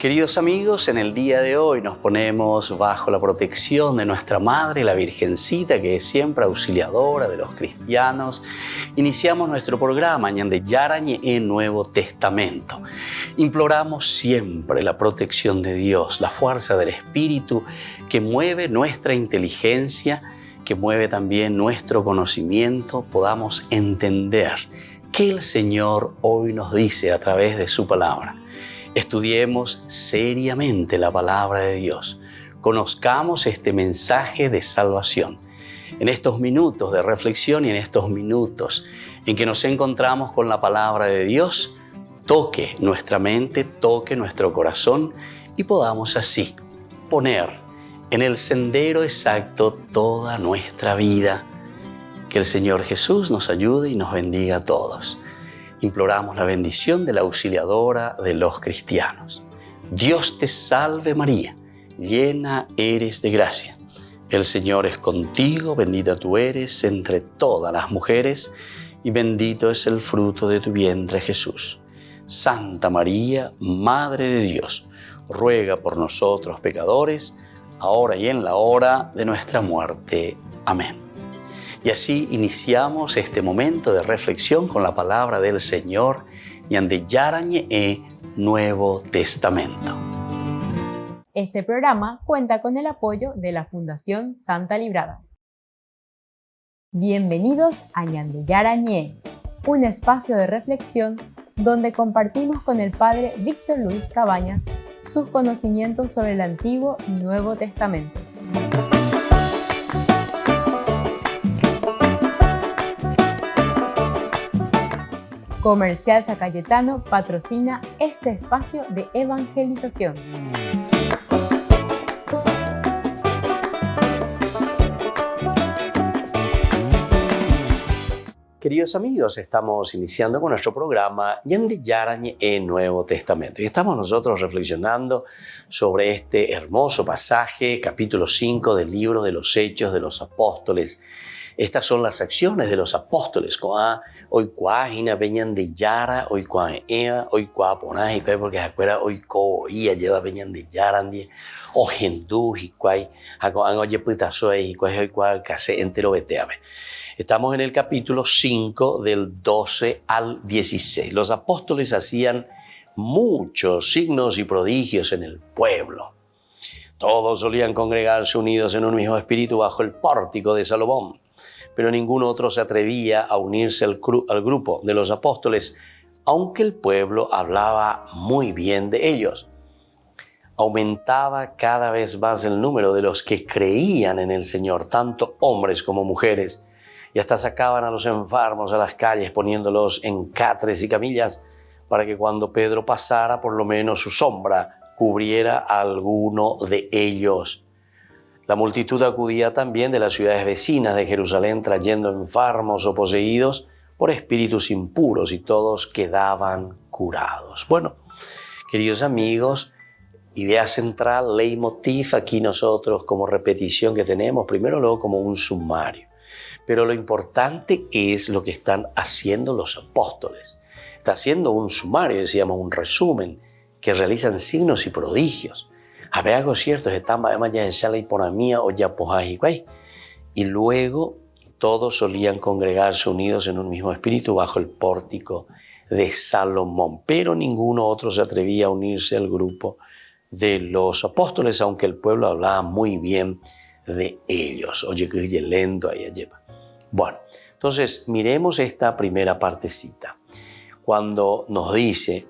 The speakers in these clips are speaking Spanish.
Queridos amigos, en el día de hoy nos ponemos bajo la protección de nuestra Madre, la Virgencita, que es siempre auxiliadora de los cristianos. Iniciamos nuestro programa Ñande Yarañe en Nuevo Testamento. Imploramos siempre la protección de Dios, la fuerza del Espíritu que mueve nuestra inteligencia, que mueve también nuestro conocimiento, podamos entender qué el Señor hoy nos dice a través de su palabra. Estudiemos seriamente la palabra de Dios. Conozcamos este mensaje de salvación. En estos minutos de reflexión y en estos minutos en que nos encontramos con la palabra de Dios, toque nuestra mente, toque nuestro corazón y podamos así poner en el sendero exacto toda nuestra vida. Que el Señor Jesús nos ayude y nos bendiga a todos. Imploramos la bendición de la auxiliadora de los cristianos. Dios te salve María, llena eres de gracia. El Señor es contigo, bendita tú eres entre todas las mujeres y bendito es el fruto de tu vientre Jesús. Santa María, Madre de Dios, ruega por nosotros pecadores, ahora y en la hora de nuestra muerte. Amén. Y así iniciamos este momento de reflexión con la palabra del Señor Ñande Yarañe Nuevo Testamento. Este programa cuenta con el apoyo de la Fundación Santa Librada. Bienvenidos a Ñande Yarañe, un espacio de reflexión donde compartimos con el Padre Víctor Luis Cabañas sus conocimientos sobre el Antiguo y Nuevo Testamento. Comercial San Cayetano patrocina este espacio de evangelización. Queridos amigos, estamos iniciando con nuestro programa Ñande Yarañe Nuevo Testamento. Y estamos nosotros reflexionando sobre este hermoso pasaje, capítulo 5 del libro de los Hechos de los Apóstoles. Estas son las acciones de los apóstoles. Hoy cuágina peñan de Yara, hoy cuágina, hoy cuáponaje, porque se acuerda hoy coía lleva peñan de Yara, o gendú, y cuáy, oye putazo y cuáy, hoy cuá, case entero veteame. Estamos en el capítulo 5 del 12 al 16. Los apóstoles hacían muchos signos y prodigios en el pueblo. Todos solían congregarse unidos en un mismo espíritu bajo el pórtico de Salomón. Pero ningún otro se atrevía a unirse al grupo de los apóstoles, aunque el pueblo hablaba muy bien de ellos. Aumentaba cada vez más el número de los que creían en el Señor, tanto hombres como mujeres, y hasta sacaban a los enfermos a las calles poniéndolos en catres y camillas para que cuando Pedro pasara, por lo menos su sombra cubriera a alguno de ellos. La multitud acudía también de las ciudades vecinas de Jerusalén trayendo enfermos o poseídos por espíritus impuros y todos quedaban curados. Bueno, queridos amigos, idea central, leitmotiv, aquí nosotros como repetición que tenemos, primero luego como un sumario. Pero lo importante es lo que están haciendo los apóstoles. Está haciendo un sumario, decíamos, un resumen, que realizan signos y prodigios. Había algo cierto, y luego todos solían congregarse unidos en un mismo espíritu bajo el pórtico de Salomón, pero ninguno otro se atrevía a unirse al grupo de los apóstoles, aunque el pueblo hablaba muy bien de ellos. Oye, que lento ahí lleva. Bueno, entonces miremos esta primera partecita, cuando nos dice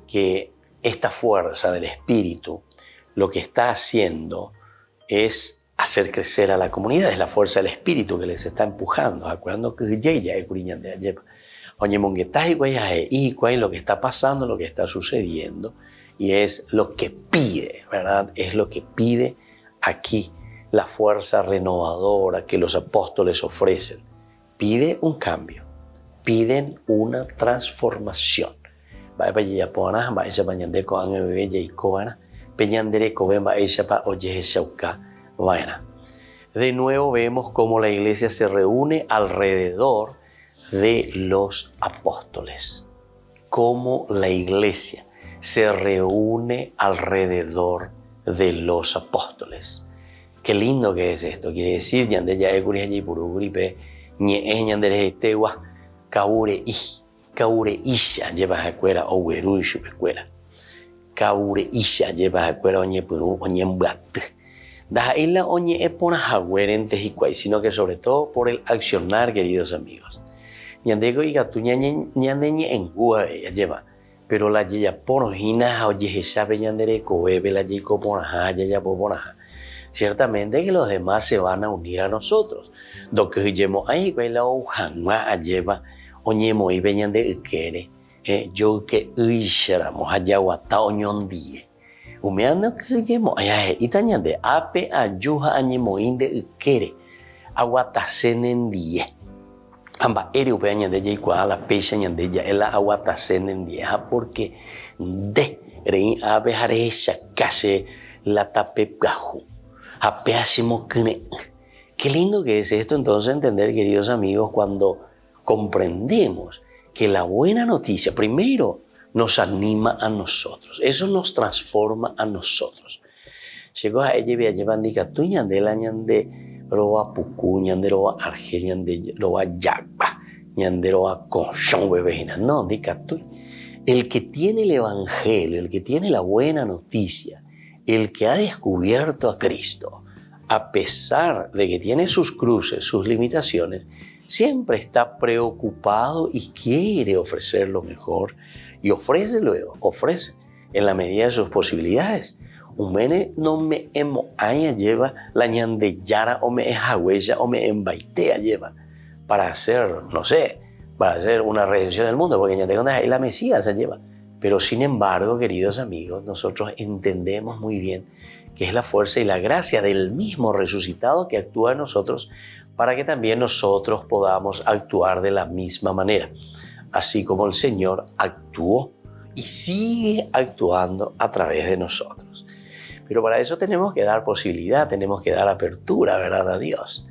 que esta fuerza del espíritu lo que está haciendo es hacer crecer a la comunidad. Es la fuerza del espíritu que les está empujando. Acuerdo que ella es de ayer. Oye, monguetaje y lo que está pasando, lo que está sucediendo, y es lo que pide, ¿verdad? Es lo que pide aquí la fuerza renovadora que los apóstoles ofrecen. Pide un cambio, piden una transformación. De nuevo vemos cómo la iglesia se reúne alrededor de los apóstoles. Cómo la iglesia se reúne alrededor de los apóstoles. Qué lindo que es esto. Quiere decir, ñande ya y purugripe, ñande tewa, kaure isha lleva a cuera o weru chupecuera. Kaure isha lleva a cuera oñe puru oñe mblat. Da isla oñe epona jaguerentes y cuay, sino que sobre todo por el accionar, queridos amigos. Ñandego y gatu ñande en gua lleva. Pero la yeya porojina oye sabe ñandere coebe la yico poraja ya poraja. Ciertamente que los demás se van a unir a nosotros. Do que yemo ahí que la ujangua lleva oñemo y veñan de ukere. Yo que uisháramos allá guata oñondie. Umeano que yemo allá y tañan de ape ayuja añemo inde ukere. Aguatasenen die. Amba ere upeña de ella y cual la pecha de ella el aguatasenen die. Porque de rey abe jarecha case la tape gajo. Qué lindo que es esto entonces entender, queridos amigos, cuando comprendemos que la buena noticia primero nos anima a nosotros, eso nos transforma a nosotros. Llegó a ella y llevan dica tú ñande la ñande roba pucu ñande roba argel ñande roba yagba ñande roba conchón bebejina. No, dica tú. El que tiene el evangelio, el que tiene la buena noticia, el que ha descubierto a Cristo, a pesar de que tiene sus cruces, sus limitaciones, siempre está preocupado y quiere ofrecer lo mejor y ofrece luego, ofrece en la medida de sus posibilidades. Umene no me emo aya lleva la ñandeyara o me ejahuella o me embaitea lleva para hacer, no sé, para hacer una redención del mundo, porque ñandeconda es la Mesías se lleva. Pero sin embargo, queridos amigos, nosotros entendemos muy bien que es la fuerza y la gracia del mismo resucitado que actúa en nosotros para que también nosotros podamos actuar de la misma manera. Así como el Señor actuó y sigue actuando a través de nosotros. Pero para eso tenemos que dar posibilidad, tenemos que dar apertura, ¿verdad? A Dios.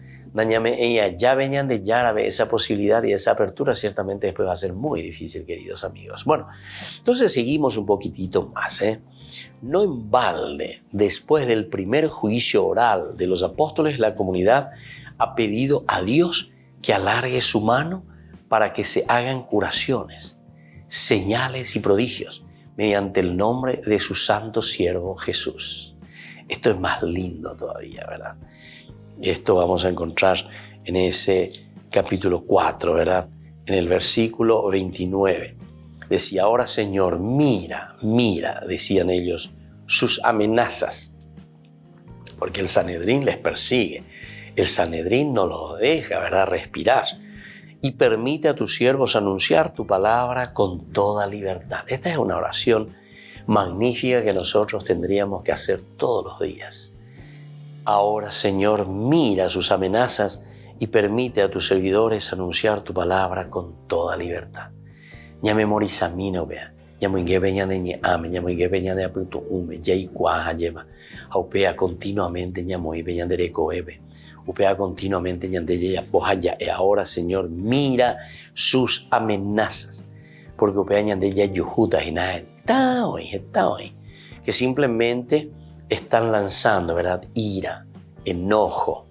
Ya venían de Yarabe esa posibilidad y esa apertura ciertamente después va a ser muy difícil, queridos amigos. Bueno, entonces seguimos un poquitito más. No en balde, después del primer juicio oral de los apóstoles, la comunidad ha pedido a Dios que alargue su mano para que se hagan curaciones, señales y prodigios mediante el nombre de su santo siervo Jesús. Esto es más lindo todavía, ¿verdad? Esto vamos a encontrar en ese capítulo 4, ¿verdad? En el versículo 29. Decía, ahora Señor, mira, decían ellos, sus amenazas. Porque el Sanedrín les persigue. El Sanedrín no los deja, ¿verdad?, respirar. Y permite a tus siervos anunciar tu palabra con toda libertad. Esta es una oración magnífica que nosotros tendríamos que hacer todos los días. Ahora, Señor, mira sus amenazas y permite a tus servidores anunciar tu palabra con toda libertad. Ya memorizamino vea, ya muy que veña de ñe ame, ya muy que veña de apunto ume, ya y cuaja lleva, aupea continuamente ya muy veña de recoebe, upea continuamente ya de ya boja ya. Ahora, Señor, mira sus amenazas, porque upea ya de ya yujuta y nada, está hoy, que simplemente están lanzando, ¿verdad?, ira, enojo,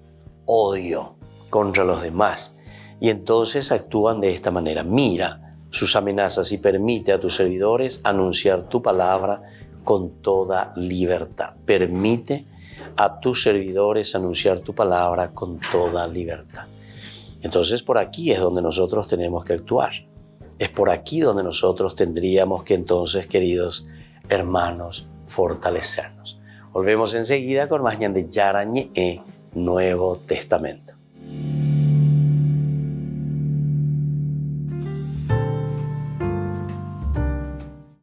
odio contra los demás. Y entonces actúan de esta manera. Mira sus amenazas y permite a tus servidores anunciar tu palabra con toda libertad. Permite a tus servidores anunciar tu palabra con toda libertad. Entonces por aquí es donde nosotros tenemos que actuar. Es por aquí donde nosotros tendríamos que entonces, queridos hermanos, fortalecernos. Volvemos enseguida con más ñande Yarañe Nuevo Testamento.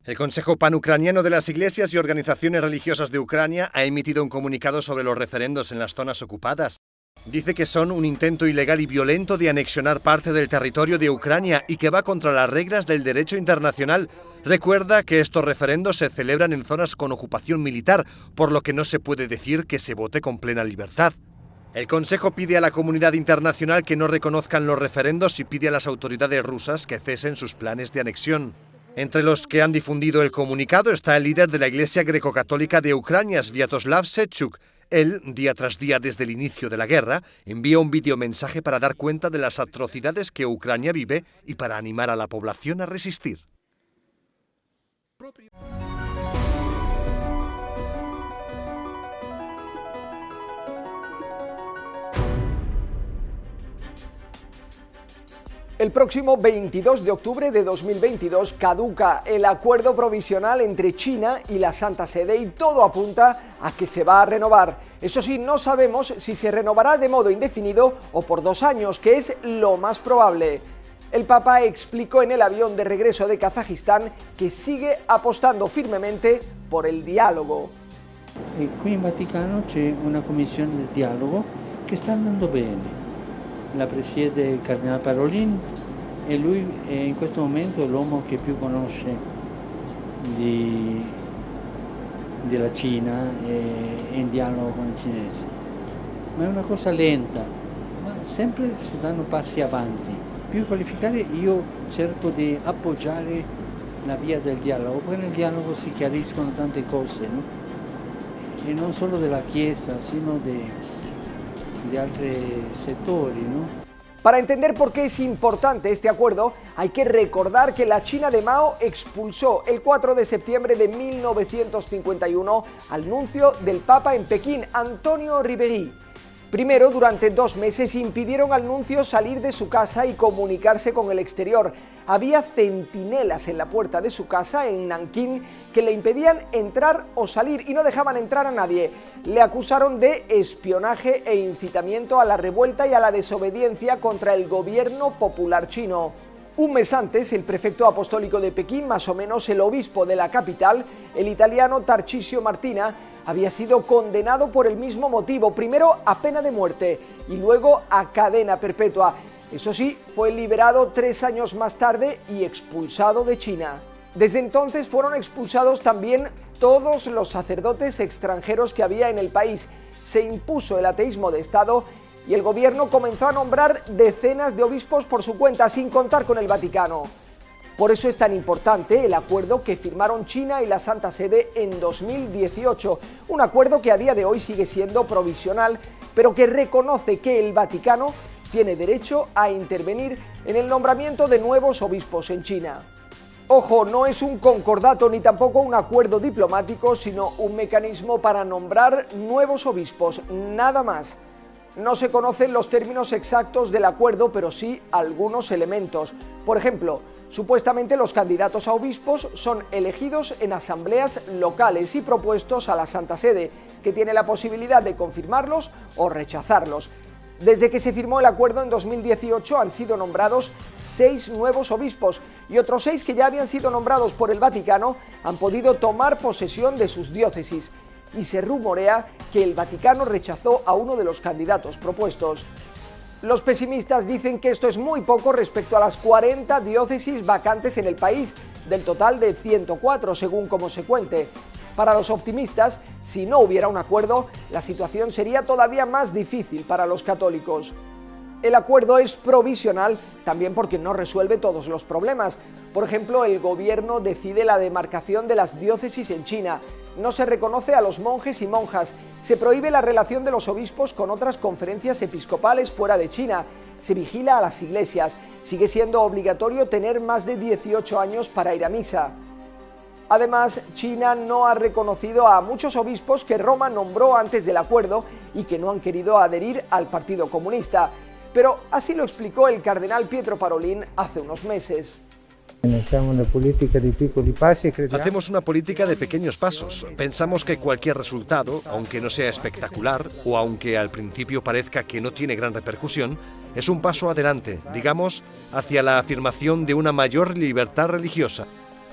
El Consejo Panucraniano de las Iglesias y Organizaciones Religiosas de Ucrania ha emitido un comunicado sobre los referendos en las zonas ocupadas. Dice que son un intento ilegal y violento de anexionar parte del territorio de Ucrania y que va contra las reglas del derecho internacional. Recuerda que estos referendos se celebran en zonas con ocupación militar, por lo que no se puede decir que se vote con plena libertad. El Consejo pide a la comunidad internacional que no reconozcan los referendos y pide a las autoridades rusas que cesen sus planes de anexión. Entre los que han difundido el comunicado está el líder de la Iglesia Greco-Católica de Ucrania, Sviatoslav Shevchuk. Él, día tras día desde el inicio de la guerra, envía un videomensaje para dar cuenta de las atrocidades que Ucrania vive y para animar a la población a resistir. El próximo 22 de octubre de 2022 caduca el acuerdo provisional entre China y la Santa Sede y todo apunta a que se va a renovar. Eso sí, no sabemos si se renovará de modo indefinido o por 2 años, que es lo más probable. El Papa explicó en el avión de regreso de Kazajistán que sigue apostando firmemente por el diálogo. Qui in Vaticano c'è una commissione di dialogo che sta andando bene. La presiede il Cardinale Parolin e lui è in questo momento l'uomo che più conosce della Cina e in dialogo con i cinesi. Ma è una cosa lenta, ma sempre si danno passi avanti. Più qualificare io cerco di appoggiare la via del dialogo, perché nel dialogo si chiariscono tante cose, no? E non solo della Chiesa, sino de otros sectores, ¿no? Para entender por qué es importante este acuerdo, hay que recordar que la China de Mao expulsó el 4 de septiembre de 1951 al nuncio del Papa en Pekín, Antonio Ribéry. Primero, durante 2 meses impidieron al nuncio salir de su casa y comunicarse con el exterior. Había centinelas en la puerta de su casa en Nankín que le impedían entrar o salir y no dejaban entrar a nadie. Le acusaron de espionaje e incitamiento a la revuelta y a la desobediencia contra el gobierno popular chino. Un mes antes, el prefecto apostólico de Pekín, más o menos el obispo de la capital, el italiano Tarcisio Martina, había sido condenado por el mismo motivo, primero a pena de muerte y luego a cadena perpetua. Eso sí, fue liberado 3 años más tarde y expulsado de China. Desde entonces fueron expulsados también todos los sacerdotes extranjeros que había en el país. Se impuso el ateísmo de Estado y el gobierno comenzó a nombrar decenas de obispos por su cuenta, sin contar con el Vaticano. Por eso es tan importante el acuerdo que firmaron China y la Santa Sede en 2018, un acuerdo que a día de hoy sigue siendo provisional, pero que reconoce que el Vaticano tiene derecho a intervenir en el nombramiento de nuevos obispos en China. Ojo, no es un concordato ni tampoco un acuerdo diplomático, sino un mecanismo para nombrar nuevos obispos, nada más. No se conocen los términos exactos del acuerdo, pero sí algunos elementos. Por ejemplo, supuestamente los candidatos a obispos son elegidos en asambleas locales y propuestos a la Santa Sede, que tiene la posibilidad de confirmarlos o rechazarlos. Desde que se firmó el acuerdo en 2018 han sido nombrados 6 nuevos obispos y otros 6 que ya habían sido nombrados por el Vaticano han podido tomar posesión de sus diócesis. Y se rumorea que el Vaticano rechazó a uno de los candidatos propuestos. Los pesimistas dicen que esto es muy poco respecto a las 40 diócesis vacantes en el país, del total de 104 según como se cuente. Para los optimistas, si no hubiera un acuerdo, la situación sería todavía más difícil para los católicos. El acuerdo es provisional también porque no resuelve todos los problemas. Por ejemplo, el gobierno decide la demarcación de las diócesis en China. No se reconoce a los monjes y monjas. Se prohíbe la relación de los obispos con otras conferencias episcopales fuera de China. Se vigila a las iglesias. Sigue siendo obligatorio tener más de 18 años para ir a misa. Además, China no ha reconocido a muchos obispos que Roma nombró antes del acuerdo y que no han querido adherir al Partido Comunista. Pero así lo explicó el cardenal Pietro Parolin hace unos meses. Hacemos una política de pequeños pasos. Pensamos que cualquier resultado, aunque no sea espectacular o aunque al principio parezca que no tiene gran repercusión, es un paso adelante, digamos, hacia la afirmación de una mayor libertad religiosa.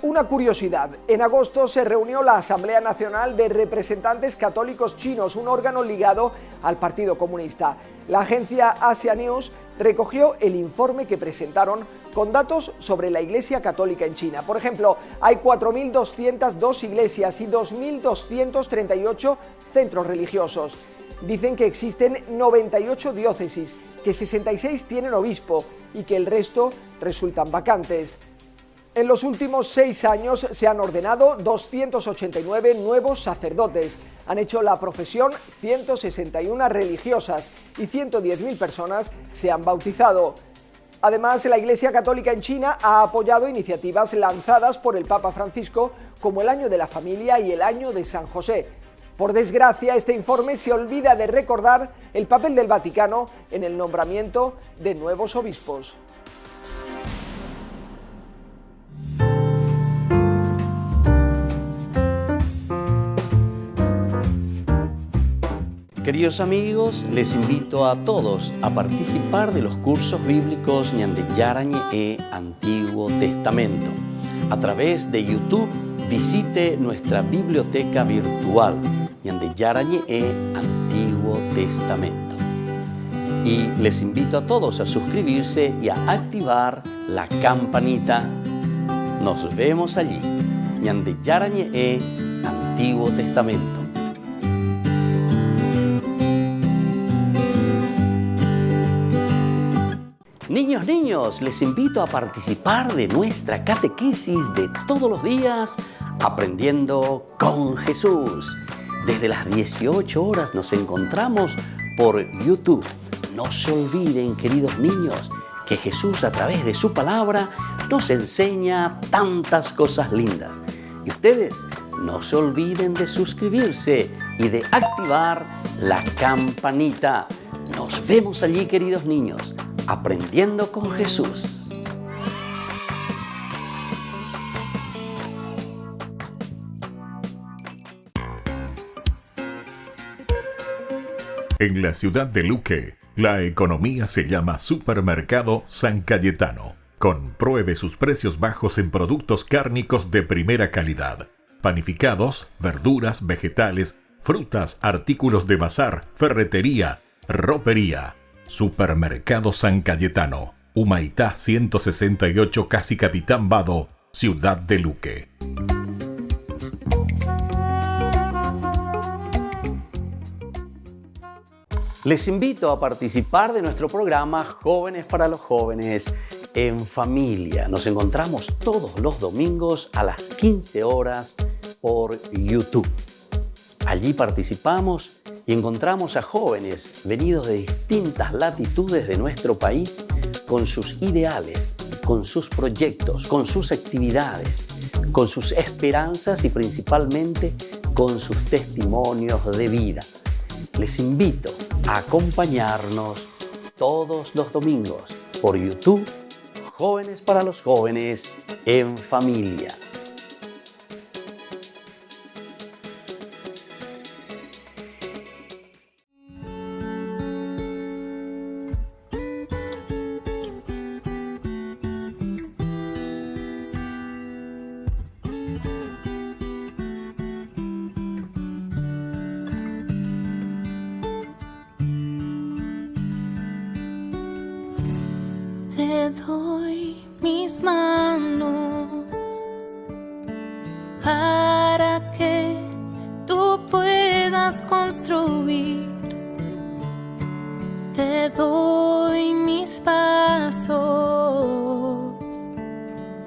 Una curiosidad, en agosto se reunió la Asamblea Nacional de Representantes Católicos Chinos, un órgano ligado al Partido Comunista. La agencia Asia News recogió el informe que presentaron con datos sobre la Iglesia Católica en China. Por ejemplo, hay 4.202 iglesias y 2.238 centros religiosos. Dicen que existen 98 diócesis, que 66 tienen obispo y que el resto resultan vacantes. En los últimos 6 años se han ordenado 289 nuevos sacerdotes. Han hecho la profesión 161 religiosas y 110.000 personas se han bautizado. Además, la Iglesia Católica en China ha apoyado iniciativas lanzadas por el Papa Francisco como el Año de la Familia y el Año de San José. Por desgracia, este informe se olvida de recordar el papel del Vaticano en el nombramiento de nuevos obispos. Queridos amigos, les invito a todos a participar de los cursos bíblicos Ñande Yarañe e Antiguo Testamento. A través de YouTube, visite nuestra biblioteca virtual Ñande Yarañe e Antiguo Testamento. Y les invito a todos a suscribirse y a activar la campanita. Nos vemos allí. Ñande Yarañe e Antiguo Testamento. Niños, les invito a participar de nuestra catequesis de todos los días, Aprendiendo con Jesús. Desde las 18 horas nos encontramos por YouTube. No se olviden, queridos niños, que Jesús a través de su palabra nos enseña tantas cosas lindas. Y ustedes no se olviden de suscribirse y de activar la campanita. Nos vemos allí, queridos niños. Aprendiendo con Jesús. En la ciudad de Luque, la economía se llama Supermercado San Cayetano. Compruebe sus precios bajos en productos cárnicos de primera calidad. Panificados, verduras, vegetales, frutas, artículos de bazar, ferretería, ropería. Supermercado San Cayetano, Humaitá 168, Casi Capitán Vado, ciudad de Luque. Les invito a participar de nuestro programa Jóvenes para los Jóvenes en Familia. Nos encontramos todos los domingos a las 15 horas por YouTube. Allí participamos y encontramos a jóvenes venidos de distintas latitudes de nuestro país con sus ideales, con sus proyectos, con sus actividades, con sus esperanzas y principalmente con sus testimonios de vida. Les invito a acompañarnos todos los domingos por YouTube, Jóvenes para los Jóvenes en Familia. Te doy mis manos para que tú puedas construir. Te doy mis pasos,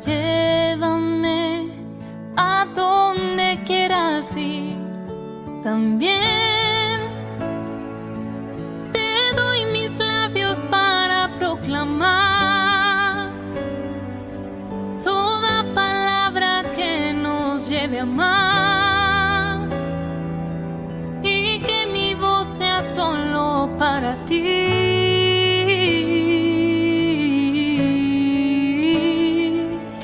llévame a donde quieras ir. También te doy mis labios para proclamar toda palabra que nos lleve a amar, y que mi voz sea solo para ti.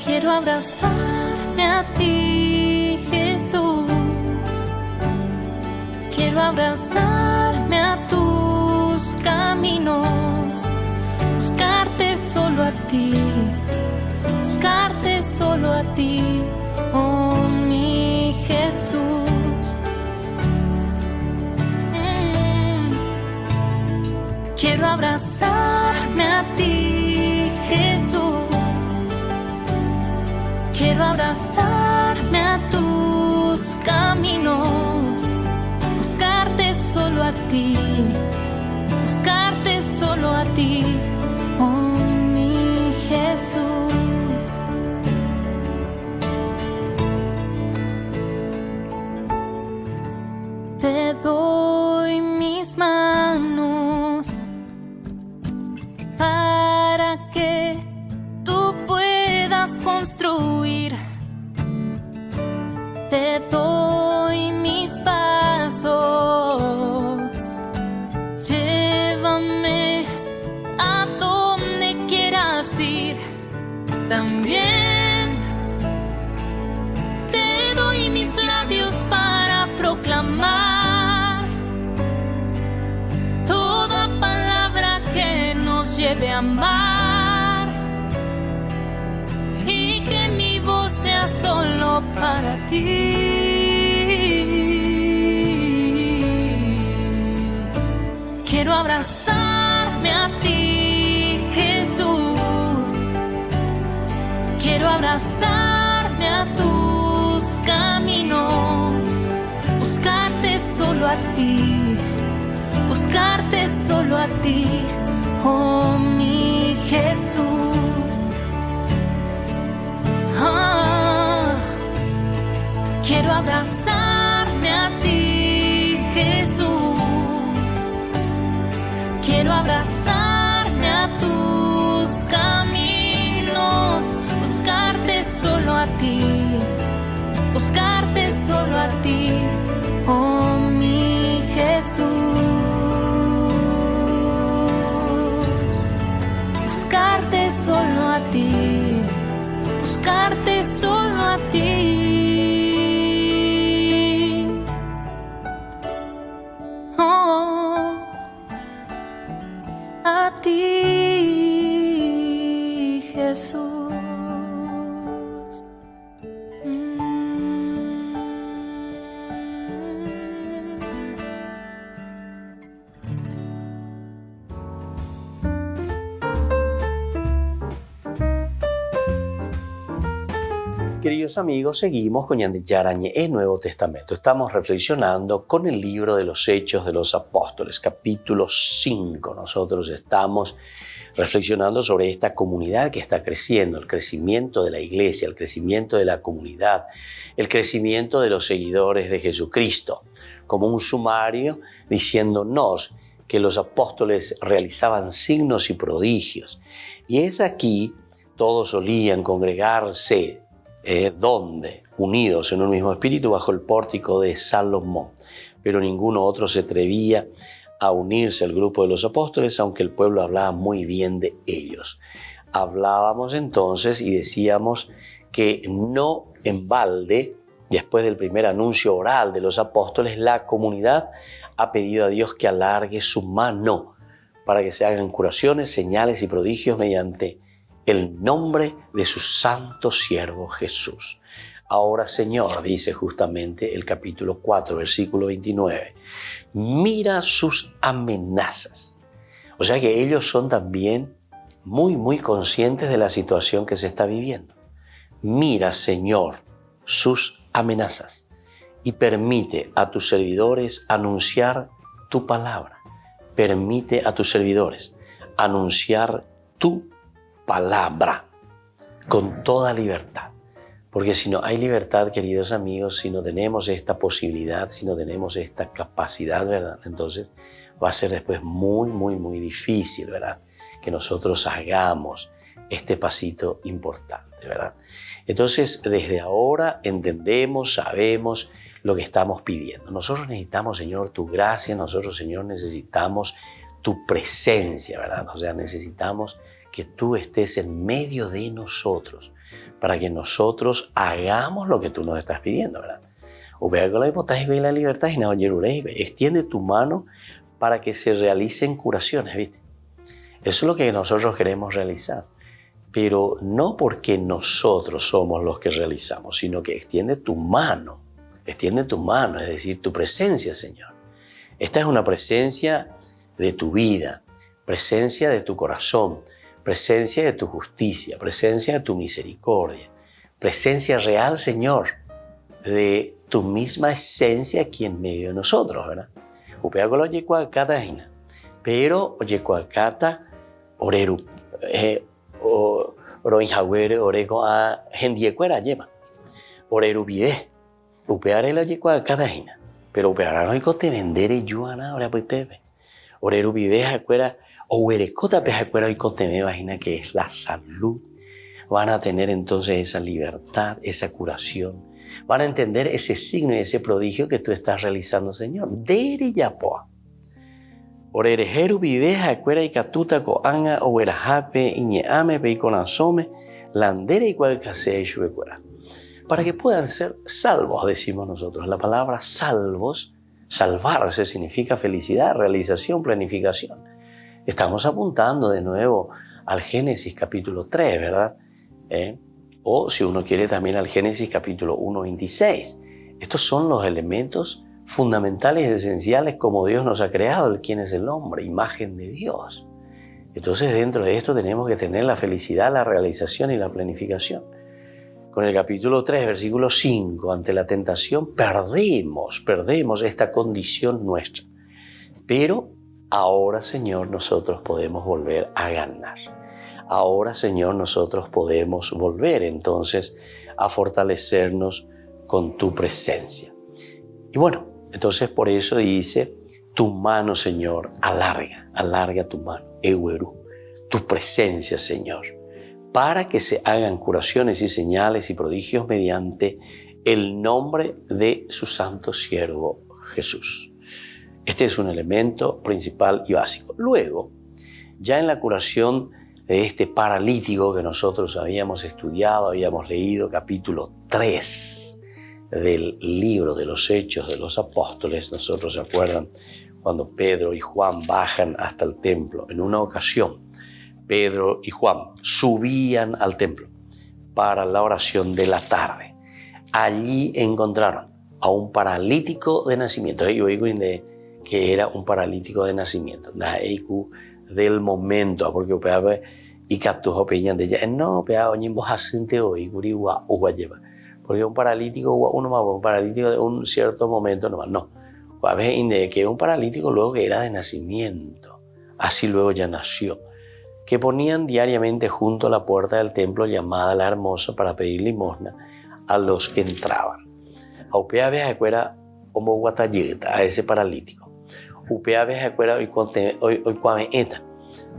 Quiero abrazarme a ti, Jesús. Quiero abrazarme a tus caminos, buscarte solo a ti, buscarte solo a ti, oh mi Jesús. Quiero abrazarme a ti, Jesús. Quiero abrazarme a tus caminos, buscarte solo a ti, buscarte solo a ti, oh mi Jesús. te doy mis manos para que tú puedas construir. Te doy mis pasos, llévame a donde quieras ir. También te doy mis labios para proclamar toda palabra que nos lleve a amar, y que mi voz sea solo para ti. Quiero abrazarme a ti, Jesús. Quiero abrazarme a tus caminos, buscarte solo a ti, buscarte solo a ti, oh mi Jesús. Quiero abrazarme a ti, Jesús. Quiero abrazarme a tus caminos, buscarte solo a ti, buscarte solo a ti, oh mi Jesús. Buscarte solo a ti, buscarte solo a ti. Oh, a ti, Jesús. Queridos amigos, seguimos con Ñande Yarañe, el Nuevo Testamento. Estamos reflexionando con el libro de los Hechos de los Apóstoles, capítulo 5. Nosotros estamos reflexionando sobre esta comunidad que está creciendo, el crecimiento de la iglesia, el crecimiento de la comunidad, el crecimiento de los seguidores de Jesucristo, como un sumario diciéndonos que los apóstoles realizaban signos y prodigios. Y es aquí, todos solían congregarse, ¿dónde? Unidos en un mismo espíritu bajo el pórtico de Salomón. Pero ninguno otro se atrevía a unirse al grupo de los apóstoles, aunque el pueblo hablaba muy bien de ellos. Hablábamos entonces y decíamos que no en balde, después del primer anuncio oral de los apóstoles, la comunidad ha pedido a Dios que alargue su mano para que se hagan curaciones, señales y prodigios mediante el nombre de su santo siervo Jesús. Ahora, Señor, dice justamente el capítulo 4, versículo 29, mira sus amenazas. O sea que ellos son también muy conscientes de la situación que se está viviendo. Mira, Señor, sus amenazas y permite a tus servidores anunciar tu palabra. Permite a tus servidores anunciar tu palabra con toda libertad. Porque si no hay libertad, queridos amigos, si no tenemos esta posibilidad, si no tenemos esta capacidad, ¿verdad? Entonces va a ser después muy difícil, ¿verdad? Que nosotros hagamos este pasito importante, ¿verdad? Entonces, desde ahora entendemos, sabemos lo que estamos pidiendo. Nosotros necesitamos, Señor, tu gracia. Nosotros, Señor, necesitamos tu presencia, ¿verdad? O sea, necesitamos que tú estés en medio de nosotros para que nosotros hagamos lo que tú nos estás pidiendo, ¿verdad? La libertad extiende tu mano para que se realicen curaciones, ¿viste? Eso es lo que nosotros queremos realizar, pero no porque nosotros somos los que realizamos, sino que extiende tu mano, es decir, tu presencia, Señor. Esta es una presencia de tu vida, presencia de tu corazón, presencia de tu justicia, presencia de tu misericordia, presencia real, Señor, de tu misma esencia aquí en medio de nosotros, ¿verdad? Pero oyecuacata oreru oroinjagüere orego a hendiecuera lleva oreru vive upeare la oyecuacata. pero para no te vender y yuana ahora pues pepe. Orero vive acuera o erecota pe acuera y te me imagina que es la salud. Van a tener entonces esa libertad, esa curación. Van a entender ese signo y ese prodigio que tú estás realizando, Señor. Dere yapoa. Orerejeru vive acuera y catuta coanga o erajape iñeame pe y conasome landere y cual case yuecuera. Para que puedan ser salvos, decimos nosotros. La palabra salvos, salvarse significa felicidad, realización, planificación. Estamos apuntando de nuevo al Génesis capítulo 3, ¿verdad? O si uno quiere también al Génesis capítulo 1:26. Estos son los elementos fundamentales y esenciales como Dios nos ha creado, el quién es el hombre, imagen de Dios. Entonces dentro de esto tenemos que tener la felicidad, la realización y la planificación. Con el capítulo 3, versículo 5, ante la tentación perdemos esta condición nuestra. Pero ahora, Señor, nosotros podemos volver a ganar. Ahora, Señor, nosotros podemos volver entonces a fortalecernos con tu presencia. Y bueno, entonces por eso dice, tu mano, Señor, alarga tu mano, Eweru, tu presencia, Señor, para que se hagan curaciones y señales y prodigios mediante el nombre de su santo siervo Jesús. Este es un elemento principal y básico. Luego, ya en la curación de este paralítico que nosotros habíamos estudiado, habíamos leído capítulo 3 del libro de los Hechos de los Apóstoles, nosotros se acuerdan cuando Pedro y Juan bajan hasta el templo. En una ocasión, Pedro y Juan subían al templo para la oración de la tarde. Allí encontraron a un paralítico de nacimiento. Yo digo que era un paralítico de nacimiento. Del momento, porque peaba y captujó peñan de ella. No, peaba oñimbo jacinte hoy, guriwa uguayeva. Porque un paralítico, uno más, un paralítico de un cierto momento nomás. No. A veces que un paralítico luego que era de nacimiento. Así luego ya nació. Que ponían diariamente junto a la puerta del templo llamada La Hermosa para pedir limosna a los que entraban. A upea veja acuera como guatallita a ese paralítico. Upea veja acuera hoy cuame eta.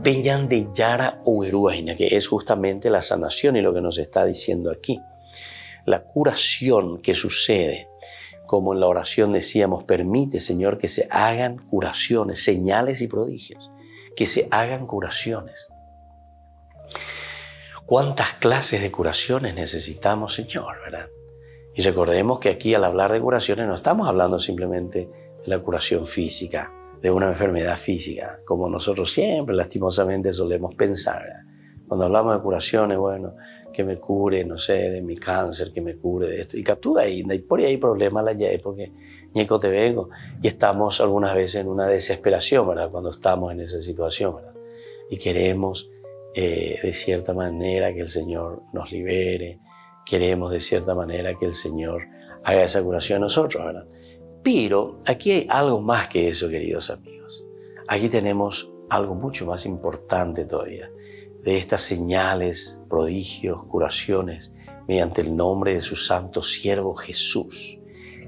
Peñan de yara ueruajina, que es justamente la sanación y lo que nos está diciendo aquí. La curación que sucede, como en la oración decíamos, permite, Señor, que se hagan curaciones, señales y prodigios. Que se hagan curaciones. ¿Cuántas clases de curaciones necesitamos, Señor, verdad? Y recordemos que aquí al hablar de curaciones no estamos hablando simplemente de la curación física, de una enfermedad física, como nosotros siempre lastimosamente solemos pensar, ¿verdad? Cuando hablamos de curaciones, bueno, que me cure, no sé, de mi cáncer, que me cure de esto. Y captura ahí, y por ahí hay problemas porque ñeco te vengo. Y estamos algunas veces en una desesperación, ¿verdad? Cuando estamos en esa situación, ¿verdad? Y queremos de cierta manera que el Señor nos libere, queremos de cierta manera que el Señor haga esa curación a nosotros, ¿verdad? Pero aquí hay algo más que eso, queridos amigos. Aquí tenemos algo mucho más importante todavía. De estas señales, prodigios, curaciones, mediante el nombre de su santo siervo Jesús.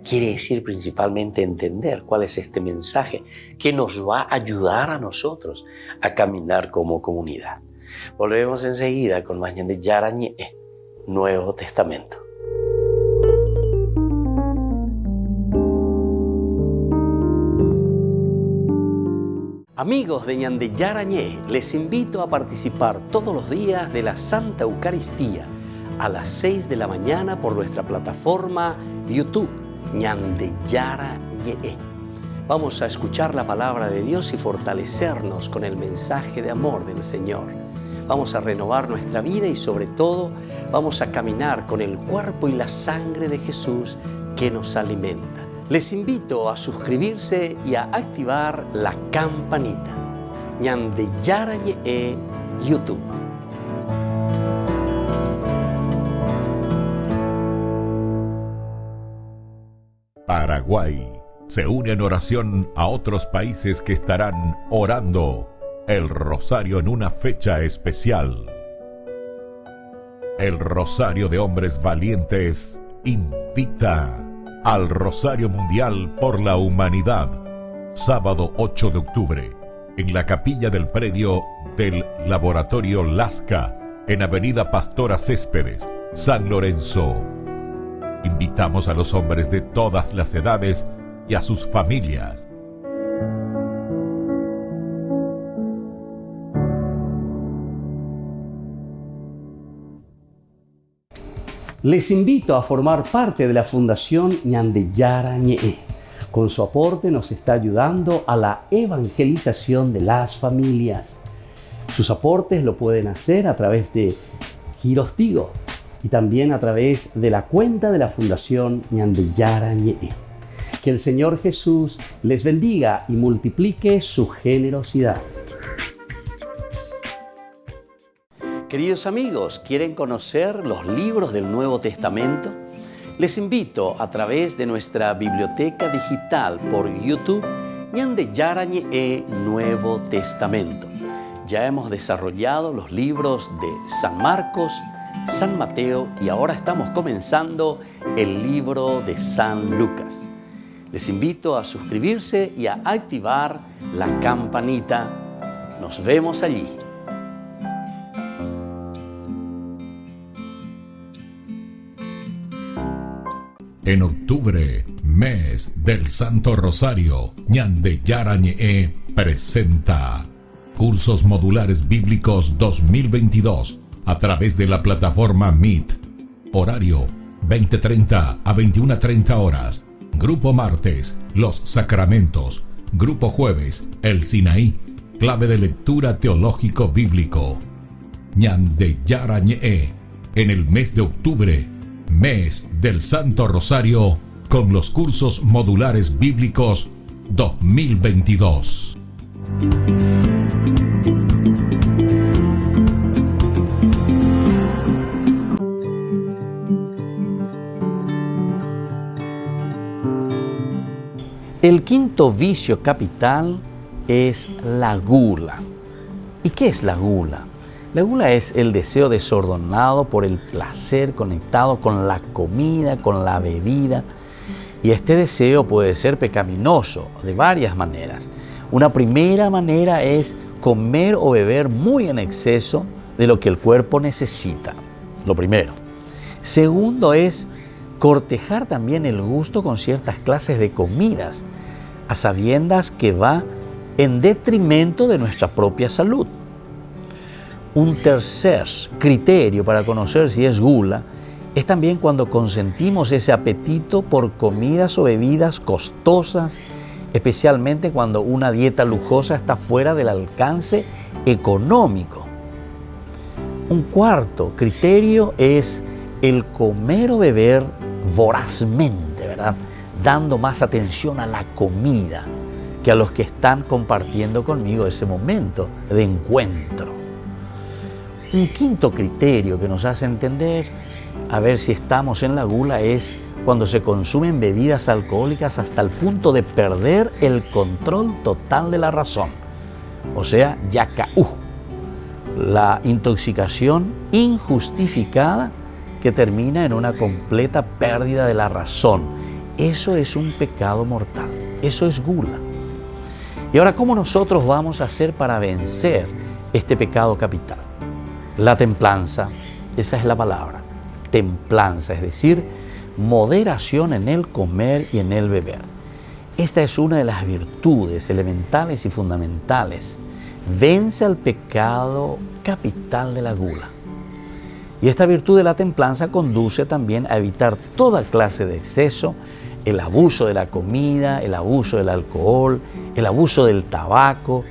Quiere decir principalmente entender cuál es este mensaje que nos va a ayudar a nosotros a caminar como comunidad. Volvemos enseguida con Mañana de Yarañé, Nuevo Testamento. Amigos de Ñande Yarañé, les invito a participar todos los días de la Santa Eucaristía a las 6 de la mañana por nuestra plataforma YouTube, Ñande Yarañé. Vamos a escuchar la palabra de Dios y fortalecernos con el mensaje de amor del Señor. Vamos a renovar nuestra vida y sobre todo vamos a caminar con el cuerpo y la sangre de Jesús que nos alimenta. Les invito a suscribirse y a activar la campanita. Ñande Yarañé YouTube. Paraguay se une en oración a otros países que estarán orando el rosario en una fecha especial. El Rosario de Hombres Valientes invita al Rosario Mundial por la Humanidad. Sábado 8 de octubre, en la capilla del predio del Laboratorio Lasca, en Avenida Pastora Céspedes, San Lorenzo. Invitamos a los hombres de todas las edades y a sus familias. Les invito a formar parte de la Fundación Ñande Yarañe. Con su aporte nos está ayudando a la evangelización de las familias. Sus aportes lo pueden hacer a través de Giros Tigo y también a través de la cuenta de la Fundación Ñande Yarañe. Que el Señor Jesús les bendiga y multiplique su generosidad. Queridos amigos, ¿quieren conocer los libros del Nuevo Testamento? Les invito a través de nuestra biblioteca digital por YouTube, Ñande Yarañe Nuevo Testamento. Ya hemos desarrollado los libros de San Marcos, San Mateo y ahora estamos comenzando el libro de San Lucas. Les invito a suscribirse y a activar la campanita. Nos vemos allí. En octubre, mes del Santo Rosario, Ñande Yarañe presenta Cursos Modulares Bíblicos 2022 a través de la plataforma Meet. Horario 20:30 a 21:30 horas. Grupo martes, Los Sacramentos. Grupo jueves, El Sinaí, clave de lectura teológico bíblico. Ñande Yarañe en el mes de octubre, mes del Santo Rosario, con los cursos modulares bíblicos 2022. El quinto vicio capital es la gula. ¿Y qué es la gula? La gula es el deseo desordenado por el placer conectado con la comida, con la bebida. Y este deseo puede ser pecaminoso de varias maneras. Una primera manera es comer o beber muy en exceso de lo que el cuerpo necesita. Lo primero. Segundo es cortejar también el gusto con ciertas clases de comidas, a sabiendas que va en detrimento de nuestra propia salud. Un tercer criterio para conocer si es gula es también cuando consentimos ese apetito por comidas o bebidas costosas, especialmente cuando una dieta lujosa está fuera del alcance económico. Un cuarto criterio es el comer o beber vorazmente, ¿verdad? Dando más atención a la comida que a los que están compartiendo conmigo ese momento de encuentro. Un quinto criterio que nos hace entender a ver si estamos en la gula es cuando se consumen bebidas alcohólicas hasta el punto de perder el control total de la razón. O sea, yacaú, la intoxicación injustificada que termina en una completa pérdida de la razón. Eso es un pecado mortal, eso es gula. Y ahora, ¿cómo nosotros vamos a hacer para vencer este pecado capital? La templanza, esa es la palabra, templanza, es decir, moderación en el comer y en el beber. Esta es una de las virtudes elementales y fundamentales. Vence al pecado capital de la gula. Y esta virtud de la templanza conduce también a evitar toda clase de exceso, el abuso de la comida, el abuso del alcohol, el abuso del tabaco,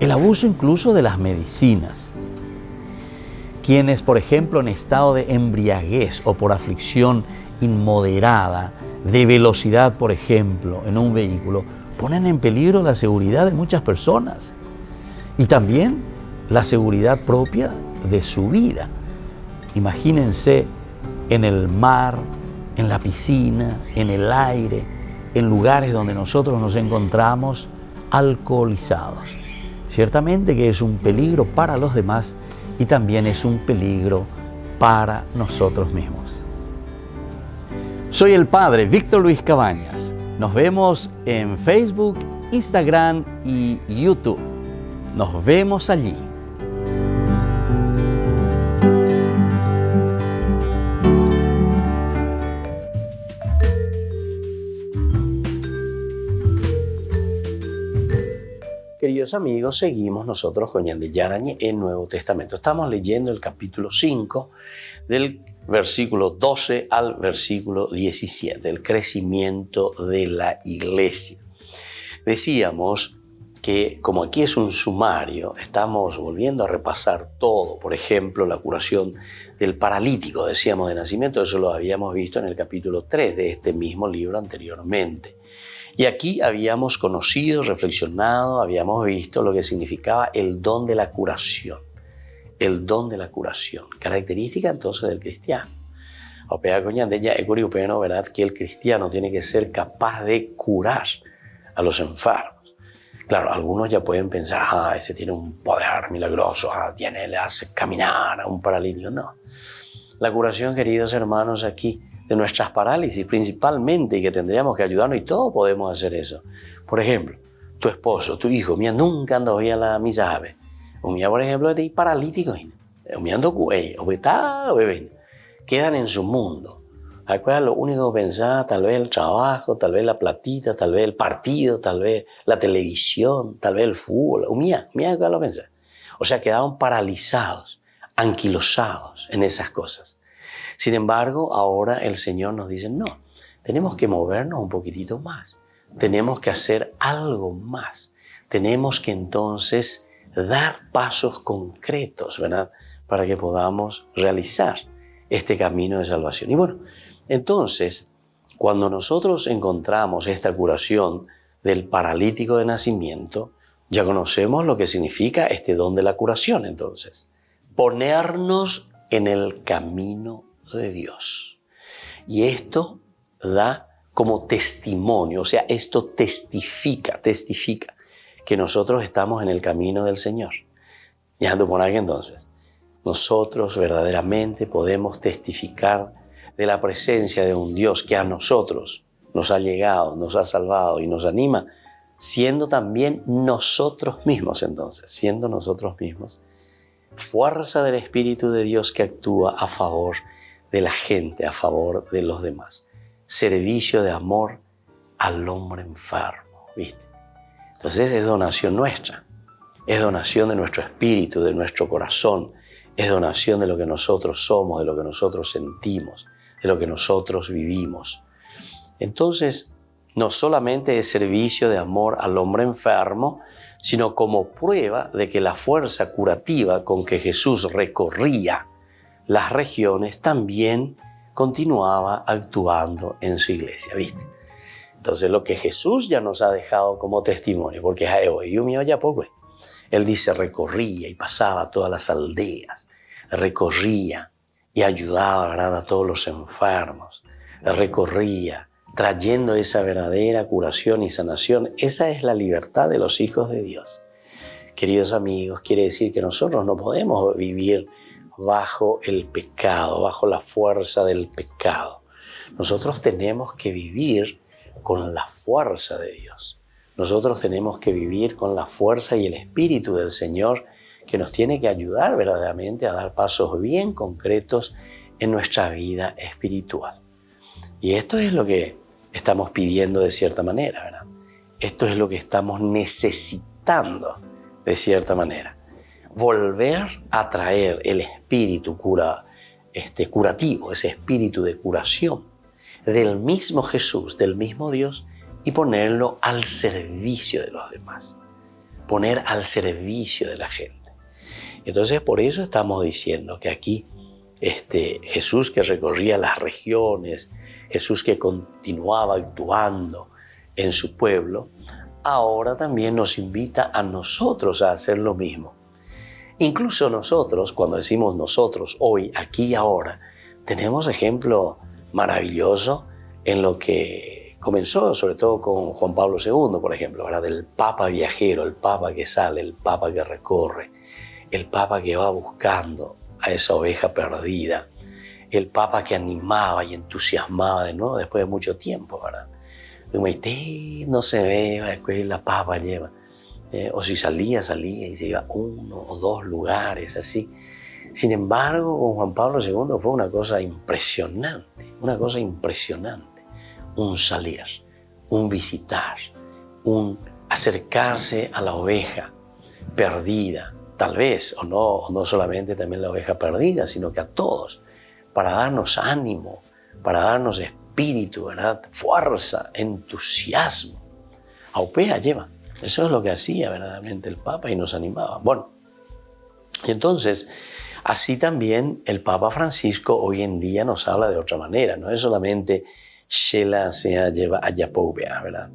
el abuso incluso de las medicinas. Quienes, por ejemplo, en estado de embriaguez o por aflicción inmoderada, de velocidad, por ejemplo, en un vehículo, ponen en peligro la seguridad de muchas personas y también la seguridad propia de su vida. Imagínense en el mar, en la piscina, en el aire, en lugares donde nosotros nos encontramos alcoholizados. Ciertamente que es un peligro para los demás y también es un peligro para nosotros mismos. Soy el padre Víctor Luis Cabañas. Nos vemos en Facebook, Instagram y YouTube. Nos vemos allí. Queridos amigos, seguimos nosotros con Ñande Yarañe en Nuevo Testamento. Estamos leyendo el capítulo 5 del versículo 12 al versículo 17, el crecimiento de la iglesia. Decíamos que como aquí es un sumario, estamos volviendo a repasar todo. Por ejemplo, la curación del paralítico, decíamos, de nacimiento. Eso lo habíamos visto en el capítulo 3 de este mismo libro anteriormente. Y aquí habíamos conocido, reflexionado, habíamos visto lo que significaba el don de la curación. El don de la curación, característica entonces del cristiano. Opea coñandella es curioso, ¿verdad? Que el cristiano tiene que ser capaz de curar a los enfermos. Claro, algunos ya pueden pensar, ese tiene un poder milagroso, le hace caminar a un paralítico. No. La curación, queridos hermanos, aquí de nuestras parálisis principalmente, y que tendríamos que ayudarnos, y todos podemos hacer eso. Por ejemplo, tu esposo, tu hijo, mía nunca anda hoy a la misa, mía, por ejemplo, es paralítico, mía ando quedan en su mundo. ¿Acuerdas? Lo único que pensaba, tal vez el trabajo, tal vez la platita, tal vez el partido, tal vez la televisión, tal vez el fútbol. Mía, lo pensaba. O sea, quedaban paralizados, anquilosados en esas cosas. Sin embargo, ahora el Señor nos dice, no, tenemos que movernos un poquitito más. Tenemos que hacer algo más. Tenemos que entonces dar pasos concretos, ¿verdad? Para que podamos realizar este camino de salvación. Y bueno, entonces, cuando nosotros encontramos esta curación del paralítico de nacimiento, ya conocemos lo que significa este don de la curación, entonces. Ponernos en el camino de Dios. Y esto da como testimonio, o sea, esto testifica que nosotros estamos en el camino del Señor. Ya ando por aquí entonces. Nosotros verdaderamente podemos testificar de la presencia de un Dios que a nosotros nos ha llegado, nos ha salvado y nos anima, siendo también nosotros mismos entonces, siendo nosotros mismos, fuerza del Espíritu de Dios que actúa a favor de la gente, a favor de los demás. Servicio de amor al hombre enfermo, ¿viste? Entonces es donación nuestra, es donación de nuestro espíritu, de nuestro corazón, es donación de lo que nosotros somos, de lo que nosotros sentimos, de lo que nosotros vivimos. Entonces, no solamente es servicio de amor al hombre enfermo, sino como prueba de que la fuerza curativa con que Jesús recorría las regiones también continuaba actuando en su iglesia, ¿viste? Entonces lo que Jesús ya nos ha dejado como testimonio, porque yo mío ya poco, él dice recorría y pasaba a todas las aldeas, recorría y ayudaba, ¿verdad?, a todos los enfermos, recorría trayendo esa verdadera curación y sanación. Esa es la libertad de los hijos de Dios. Queridos amigos, quiere decir que nosotros no podemos vivir bajo el pecado, bajo la fuerza del pecado. Nosotros tenemos que vivir con la fuerza de Dios. Nosotros tenemos que vivir con la fuerza y el Espíritu del Señor, que nos tiene que ayudar verdaderamente a dar pasos bien concretos en nuestra vida espiritual. Y esto es lo que estamos pidiendo de cierta manera, ¿verdad? Esto es lo que estamos necesitando de cierta manera. Volver a traer el espíritu curativo, ese espíritu de curación del mismo Jesús, del mismo Dios, y ponerlo al servicio de los demás. Poner al servicio de la gente. Entonces, por eso estamos diciendo que aquí Jesús que recorría las regiones, Jesús que continuaba actuando en su pueblo, ahora también nos invita a nosotros a hacer lo mismo. Incluso nosotros, cuando decimos nosotros, hoy, aquí y ahora, tenemos ejemplo maravilloso en lo que comenzó, sobre todo con Juan Pablo II, por ejemplo, ¿verdad? Del Papa viajero, el Papa que sale, el Papa que recorre, el Papa que va buscando a esa oveja perdida, el Papa que animaba y entusiasmaba de nuevo después de mucho tiempo, ¿verdad? No se ve, va a escuela, la Papa lleva. O si salía y se iba a 1 o 2 lugares, así. Sin embargo, con Juan Pablo II fue una cosa impresionante. Un salir, un visitar, un acercarse a la oveja perdida, tal vez, o no solamente también la oveja perdida, sino que a todos, para darnos ánimo, para darnos espíritu, ¿verdad? Fuerza, entusiasmo. Aupea lleva. Eso es lo que hacía verdaderamente el Papa y nos animaba. Bueno, y entonces, así también el Papa Francisco hoy en día nos habla de otra manera. No es solamente Shela sea lleva a Yapobea, ¿verdad?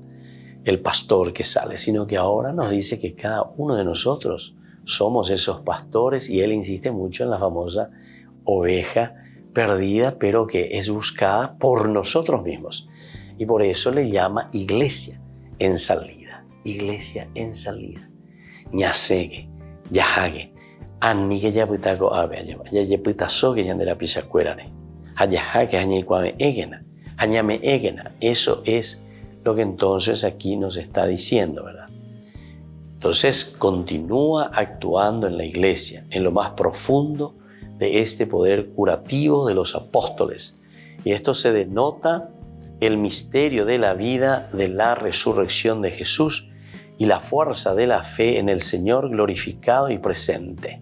El pastor que sale, sino que ahora nos dice que cada uno de nosotros somos esos pastores, y él insiste mucho en la famosa oveja perdida, pero que es buscada por nosotros mismos. Y por eso le llama iglesia en salida. Iglesia en salida. Ñasegue, yahague, annique yapitaco ave, yapitasogue yandera pisacuerane, hayahaque, hañicuame egena, hañame egena. Eso es lo que entonces aquí nos está diciendo, ¿verdad? Entonces continúa actuando en la iglesia, en lo más profundo de este poder curativo de los apóstoles. Y esto se denota el misterio de la vida, de la resurrección de Jesús y la fuerza de la fe en el Señor glorificado y presente.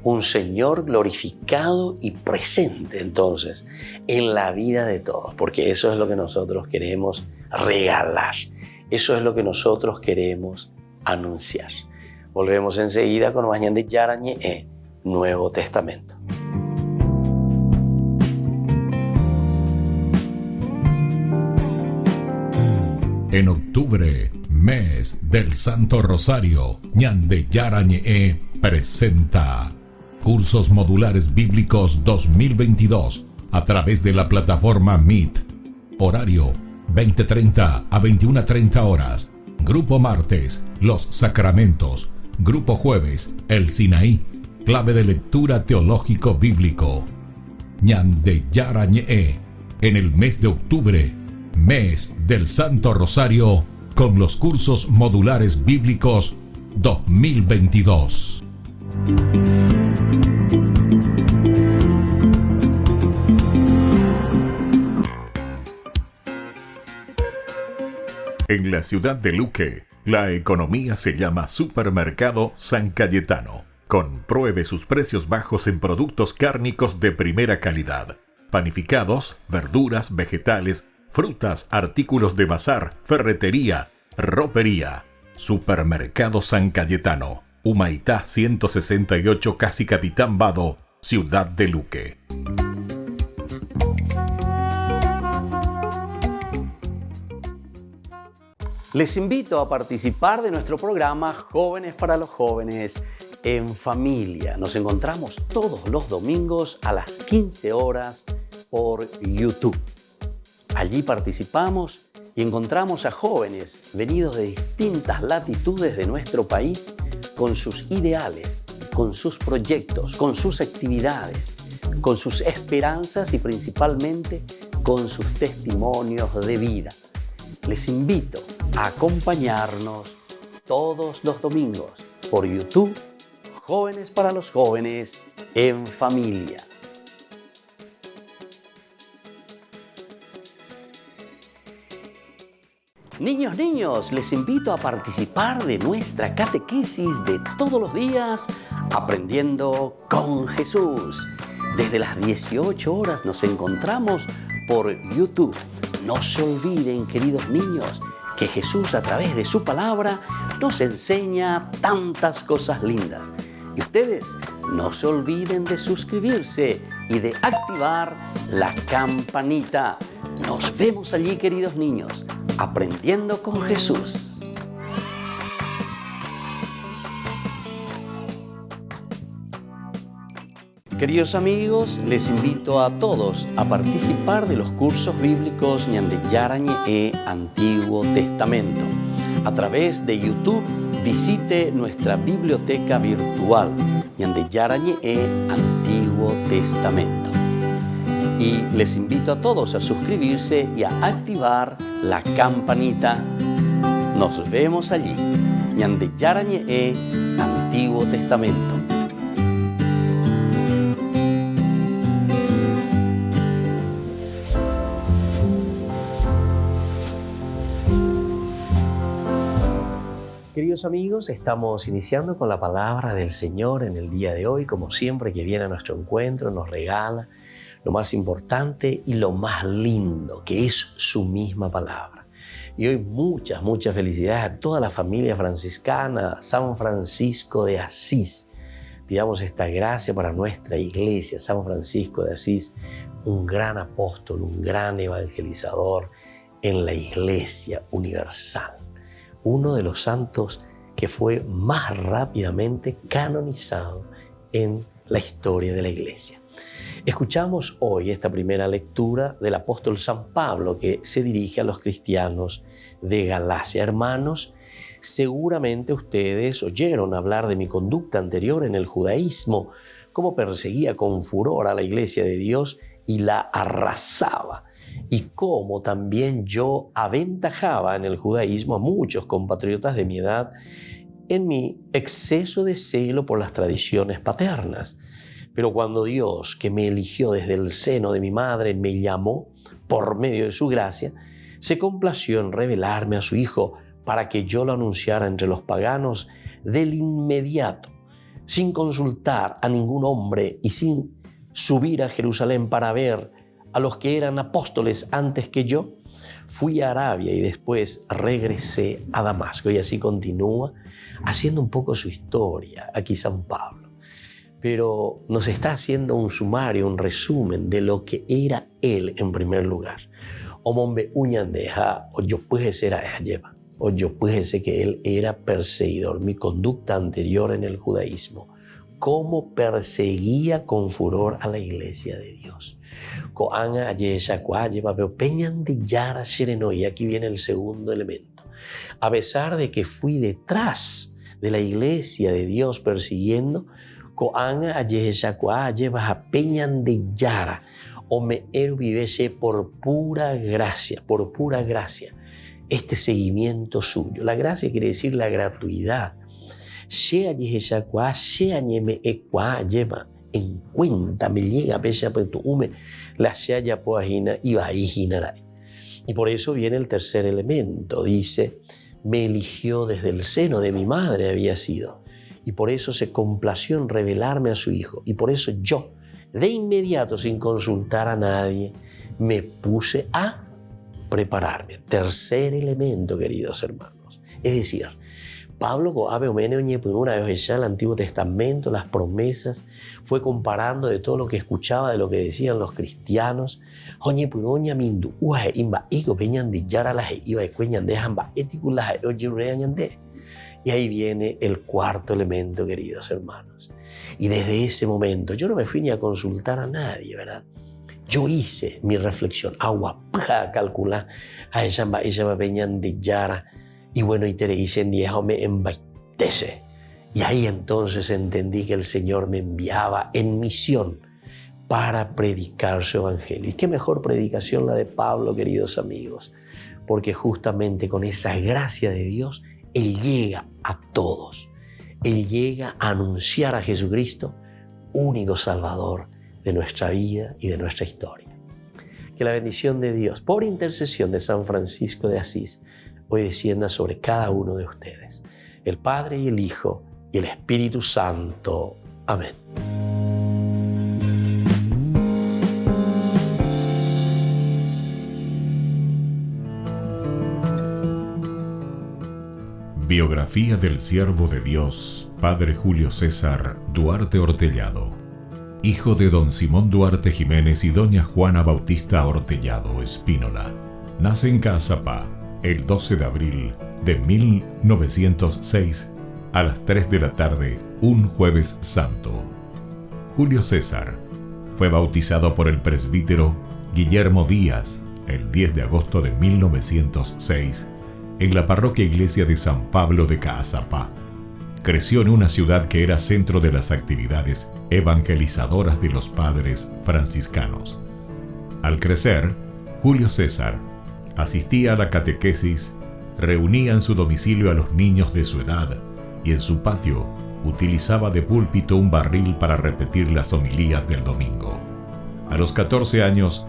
Un Señor glorificado y presente entonces en la vida de todos, porque eso es lo que nosotros queremos regalar. Eso es lo que nosotros queremos anunciar. Volvemos enseguida con Mañana de Yarañe, Nuevo Testamento. En octubre, mes del Santo Rosario, Ñande Yarañe presenta Cursos Modulares Bíblicos 2022 a través de la plataforma Meet. Horario 20:30 a 21:30 horas. Grupo martes, Los Sacramentos. Grupo jueves, El Sinaí. Clave de lectura teológico bíblico. Ñande Yarañe en el mes de octubre, mes del Santo Rosario, con los cursos modulares bíblicos 2022. En la ciudad de Luque, la economía se llama Supermercado San Cayetano. Compruebe sus precios bajos en productos cárnicos de primera calidad. Panificados, verduras, vegetales, frutas, artículos de bazar, ferretería, ropería. Supermercado San Cayetano, Humaitá 168, Casi Capitán Vado, Ciudad de Luque. Les invito a participar de nuestro programa Jóvenes para los Jóvenes en Familia. Nos encontramos todos los domingos a las 15 horas por YouTube. Allí participamos y encontramos a jóvenes venidos de distintas latitudes de nuestro país con sus ideales, con sus proyectos, con sus actividades, con sus esperanzas y principalmente con sus testimonios de vida. Les invito a acompañarnos todos los domingos por YouTube, Jóvenes para los Jóvenes en Familia. Niños, les invito a participar de nuestra catequesis de todos los días, Aprendiendo con Jesús. Desde las 18 horas nos encontramos por YouTube. No se olviden, queridos niños, que Jesús a través de su palabra nos enseña tantas cosas lindas. Y ustedes no se olviden de suscribirse y de activar la campanita. Nos vemos allí, queridos niños, Aprendiendo con Jesús. Queridos amigos, les invito a todos a participar de los cursos bíblicos Ñande Yarañe Antiguo Testamento. A través de YouTube, visite nuestra biblioteca virtual Ñande Yarañe Antiguo Testamento. Y les invito a todos a suscribirse y a activar la campanita. Nos vemos allí. Ñande Yarañe, Antiguo Testamento. Queridos amigos, estamos iniciando con la palabra del Señor en el día de hoy. Como siempre que viene a nuestro encuentro, nos regala lo más importante y lo más lindo, que es su misma palabra. Y hoy muchas felicidades a toda la familia franciscana, San Francisco de Asís. Pidamos esta gracia para nuestra iglesia. San Francisco de Asís, un gran apóstol, un gran evangelizador en la iglesia universal. Uno de los santos que fue más rápidamente canonizado en la historia de la iglesia. Escuchamos hoy esta primera lectura del apóstol San Pablo, que se dirige a los cristianos de Galacia. Hermanos, seguramente ustedes oyeron hablar de mi conducta anterior en el judaísmo, cómo perseguía con furor a la iglesia de Dios y la arrasaba, y cómo también yo aventajaba en el judaísmo a muchos compatriotas de mi edad en mi exceso de celo por las tradiciones paternas. Pero cuando Dios, que me eligió desde el seno de mi madre, me llamó por medio de su gracia, se complació en revelarme a su Hijo para que yo lo anunciara entre los paganos del inmediato, sin consultar a ningún hombre y sin subir a Jerusalén para ver a los que eran apóstoles antes que yo. Fui a Arabia y después regresé a Damasco. Y así continúa haciendo un poco su historia aquí San Pablo. Pero nos está haciendo un sumario, un resumen de lo que era él en primer lugar. Omombe uñandeja, o yo puede ser a lleva, o yo puede ser que él era perseguidor. Mi conducta anterior en el judaísmo, cómo perseguía con furor a la iglesia de Dios. Y aquí viene el segundo elemento. A pesar de que fui detrás de la iglesia de Dios persiguiendo, o me ervivese por pura gracia, este seguimiento suyo. La gracia quiere decir la gratuidad. En cuenta me llega la shaya poajina y vaijinarai. Y por eso viene el tercer elemento. Dice, me eligió desde el seno de mi madre había sido. Y por eso se complació en revelarme a su Hijo. Y por eso yo, de inmediato, sin consultar a nadie, me puse a prepararme. Tercer elemento, queridos hermanos. Es decir, Pablo, el Antiguo Testamento, las promesas, fue comparando de todo lo que escuchaba, de lo que decían los cristianos. Y ahí viene el cuarto elemento, queridos hermanos. Y desde ese momento, yo no me fui ni a consultar a nadie, ¿verdad? Yo hice mi reflexión, calcular a ella me venían de Yara. Y bueno, y te dicen, me embaitese. Y ahí entonces entendí que el Señor me enviaba en misión para predicar su evangelio. Y qué mejor predicación la de Pablo, queridos amigos, porque justamente con esa gracia de Dios, Él llega a todos. Él llega a anunciar a Jesucristo, único Salvador de nuestra vida y de nuestra historia. Que la bendición de Dios, por intercesión de San Francisco de Asís, hoy descienda sobre cada uno de ustedes. El Padre y el Hijo y el Espíritu Santo. Amén. Biografía del siervo de Dios, Padre Julio César Duarte Ortellado, hijo de don Simón Duarte Jiménez y doña Juana Bautista Ortellado Espínola. Nace en Caazapá el 12 de abril de 1906 a las 3 de la tarde, un jueves santo. Julio César fue bautizado por el presbítero Guillermo Díaz el 10 de agosto de 1906 en la parroquia iglesia de San Pablo de Caazapá. Creció en una ciudad que era centro de las actividades evangelizadoras de los padres franciscanos. Al crecer, Julio César asistía a la catequesis, reunía en su domicilio a los niños de su edad y en su patio utilizaba de púlpito un barril para repetir las homilías del domingo. A los 14 años,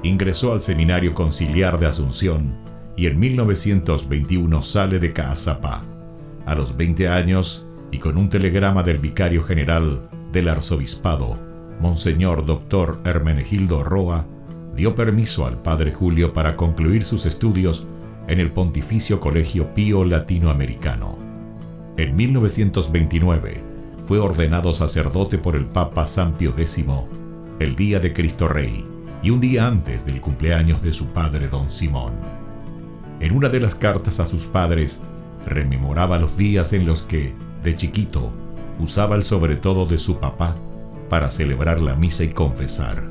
ingresó al Seminario Conciliar de Asunción y en 1921 sale de Caazapá. A los 20 años, y con un telegrama del vicario general del arzobispado, Monseñor Dr. Hermenegildo Roa, dio permiso al padre Julio para concluir sus estudios en el Pontificio Colegio Pío Latinoamericano. En 1929 fue ordenado sacerdote por el Papa San Pío X, el día de Cristo Rey, y un día antes del cumpleaños de su padre don Simón. En una de las cartas a sus padres, rememoraba los días en los que, de chiquito, usaba el sobretodo de su papá para celebrar la misa y confesar.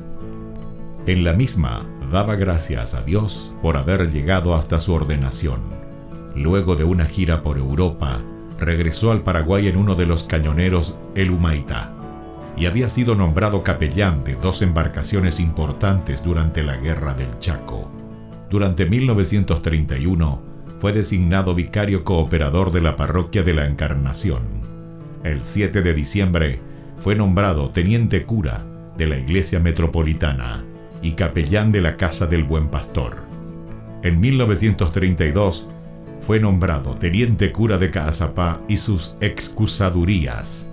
En la misma, daba gracias a Dios por haber llegado hasta su ordenación. Luego de una gira por Europa, regresó al Paraguay en uno de los cañoneros El Humaitá y había sido nombrado capellán de 2 embarcaciones importantes durante la Guerra del Chaco. Durante 1931 fue designado vicario cooperador de la parroquia de la Encarnación. El 7 de diciembre fue nombrado teniente cura de la Iglesia Metropolitana y capellán de la Casa del Buen Pastor. En 1932 fue nombrado teniente cura de Caazapá y sus excusadurías,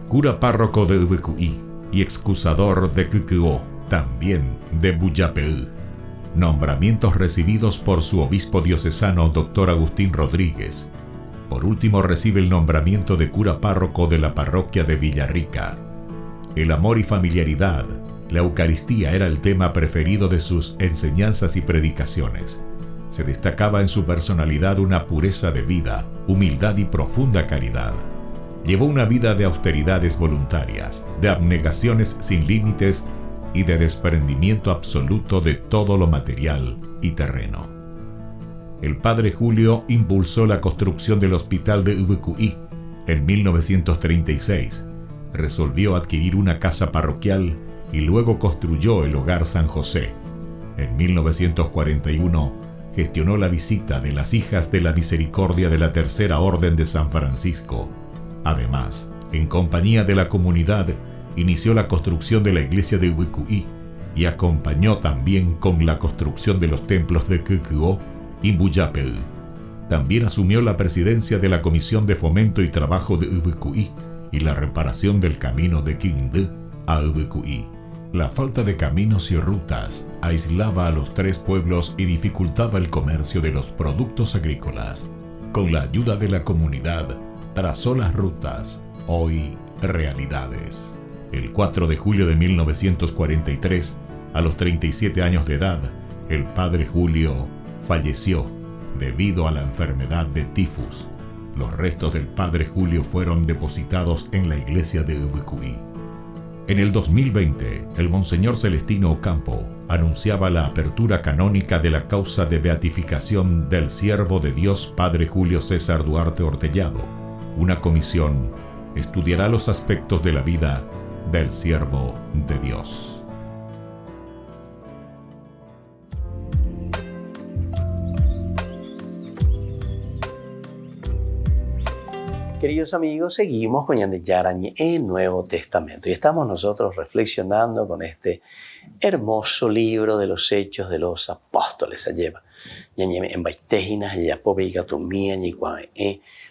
cura párroco de Ubecuí y excusador de Cucuó, también de Buyapeú. Nombramientos recibidos por su obispo diocesano Dr. Agustín Rodríguez. Por último recibe el nombramiento de cura párroco de la parroquia de Villarrica. El amor y familiaridad, la Eucaristía era el tema preferido de sus enseñanzas y predicaciones. Se destacaba en su personalidad una pureza de vida, humildad y profunda caridad. Llevó una vida de austeridades voluntarias, de abnegaciones sin límites y de desprendimiento absoluto de todo lo material y terreno. El padre Julio impulsó la construcción del hospital de Ubecuí en 1936. Resolvió adquirir una casa parroquial y luego construyó el Hogar San José. En 1941 gestionó la visita de las Hijas de la Misericordia de la Tercera Orden de San Francisco. Además, en compañía de la comunidad, inició la construcción de la iglesia de Ubecuí y acompañó también con la construcción de los templos de Cucuó y Buyapeú. También asumió la presidencia de la Comisión de Fomento y Trabajo de Ubecuí y la reparación del camino de Quindú a Ubecuí. La falta de caminos y rutas aislaba a los 3 pueblos y dificultaba el comercio de los productos agrícolas. Con la ayuda de la comunidad, trazó las rutas, hoy realidades. El 4 de julio de 1943, a los 37 años de edad, el padre Julio falleció debido a la enfermedad de tifus. Los restos del padre Julio fueron depositados en la iglesia de Ubecuí. En el 2020, el Monseñor Celestino Ocampo anunciaba la apertura canónica de la causa de beatificación del siervo de Dios padre Julio César Duarte Ortellado. Una comisión estudiará los aspectos de la vida del siervo de Dios. Queridos amigos, seguimos con Ñande Yarañe en Nuevo Testamento y estamos nosotros reflexionando con este hermoso libro de los Hechos de los Apóstoles.